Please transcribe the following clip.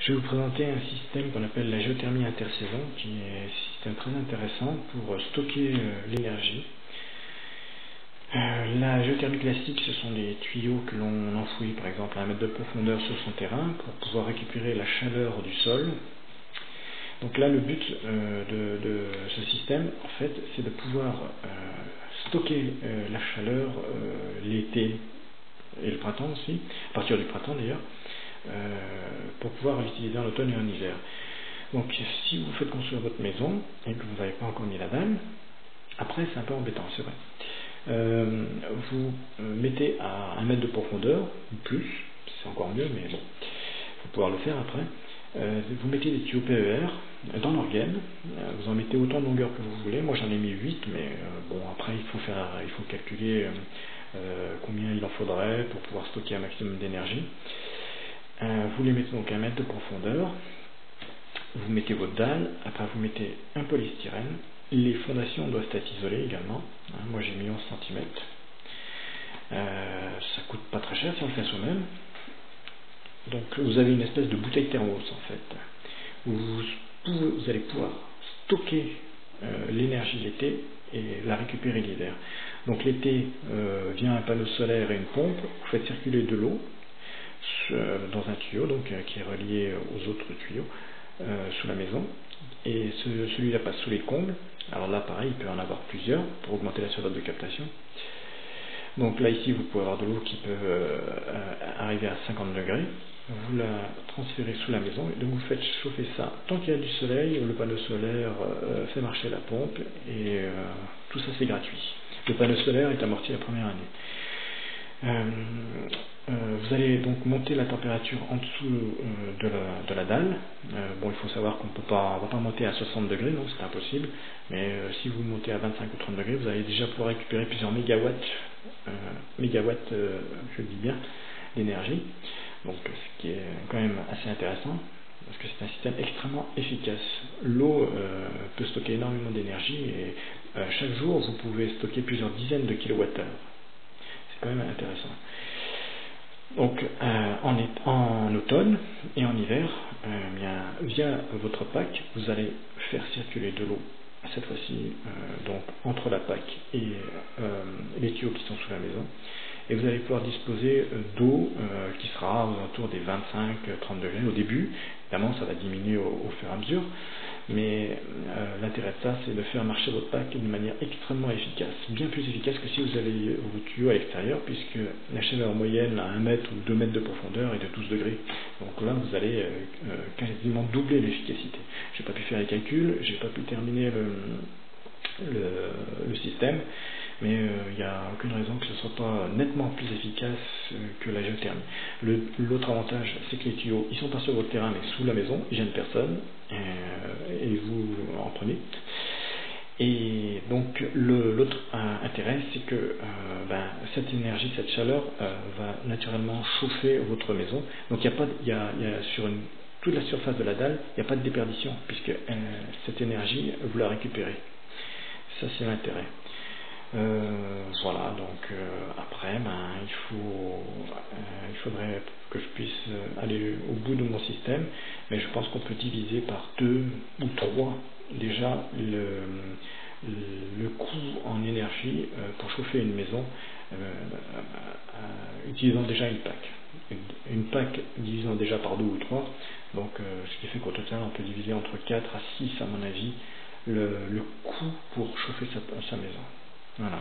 Je vais vous présenter un système qu'on appelle la géothermie intersaison, qui est un système très intéressant pour stocker l'énergie. La géothermie classique, ce sont des tuyaux que l'on enfouit par exemple à 1 mètre de profondeur sur son terrain pour pouvoir récupérer la chaleur du sol. Donc là, le but de ce système, en fait, c'est de pouvoir stocker la chaleur l'été et le printemps aussi, à partir du printemps d'ailleurs, pour pouvoir l'utiliser en automne et en hiver. Donc si vous faites construire votre maison et que vous n'avez pas encore mis la dalle, après c'est un peu embêtant, c'est vrai. Vous mettez à 1 mètre de profondeur, ou plus, c'est encore mieux, mais bon, il faut pouvoir le faire après. Vous mettez des tuyaux PER dans l'orgaine, vous en mettez autant de longueur que vous voulez. Moi j'en ai mis 8, mais bon, après il faut calculer combien il en faudrait pour pouvoir stocker un maximum d'énergie. Vous les mettez donc à 1 mètre de profondeur, vous mettez votre dalle, après vous mettez un polystyrène, les fondations doivent être isolées également, moi j'ai mis 11 cm, ça coûte pas très cher si on le fait soi-même. Donc vous avez une espèce de bouteille thermos en fait, où vous allez pouvoir stocker l'énergie l'été et la récupérer l'hiver. Donc l'été, vient un panneau solaire et une pompe, vous faites circuler de l'eau dans un tuyau donc, qui est relié aux autres tuyaux sous la maison, et celui-là passe sous les combles. Alors là pareil, il peut en avoir plusieurs pour augmenter la surface de captation. Donc là ici vous pouvez avoir de l'eau qui peut arriver à 50 degrés, vous la transférez sous la maison et donc vous faites chauffer ça tant qu'il y a du soleil. Le panneau solaire fait marcher la pompe et tout ça c'est gratuit. Le panneau solaire est amorti la première année. Vous allez donc monter la température en dessous de la dalle. Bon, il faut savoir qu'on va pas monter à 60 degrés, non, c'est impossible, mais si vous montez à 25 ou 30 degrés, vous allez déjà pouvoir récupérer plusieurs mégawatts, je le dis bien, d'énergie, donc ce qui est quand même assez intéressant, parce que c'est un système extrêmement efficace. L'eau peut stocker énormément d'énergie et chaque jour vous pouvez stocker plusieurs dizaines de kilowattheures. C'est quand même intéressant. Donc en automne et en hiver, via votre PAC, vous allez faire circuler de l'eau, cette fois-ci donc entre la PAC et les tuyaux qui sont sous la maison, et vous allez pouvoir disposer d'eau qui sera aux alentours des 25-30 degrés au début. Évidemment ça va diminuer au fur et à mesure, mais l'intérêt de ça c'est de faire marcher votre PAC d'une manière extrêmement efficace, bien plus efficace que si vous avez vos tuyaux à l'extérieur, puisque la chaleur moyenne à 1 mètre ou 2 mètres de profondeur est de 12 degrés. Donc là vous allez quasiment doubler l'efficacité. J'ai pas pu faire les calculs, j'ai pas pu terminer le système, mais il n'y a aucune raison que ce ne soit pas nettement plus efficace que la géothermie. L'autre avantage, c'est que les tuyaux, ils sont pas sur votre terrain, mais sous la maison, ils gênent personne, et vous en prenez. Et donc l'autre intérêt, c'est que cette énergie, cette chaleur va naturellement chauffer votre maison. Donc il y a sur toute la surface de la dalle, il n'y a pas de déperdition, puisque cette énergie, vous la récupérez. Ça c'est l'intérêt. Voilà, donc après il faudrait que je puisse aller au bout de mon système, mais je pense qu'on peut diviser par 2 ou 3 déjà le coût en énergie pour chauffer une maison, utilisant déjà une PAC divisant déjà par 2 ou 3, donc ce qui fait qu'au total on peut diviser entre 4 à 6 à mon avis le coût pour chauffer sa maison. Voilà.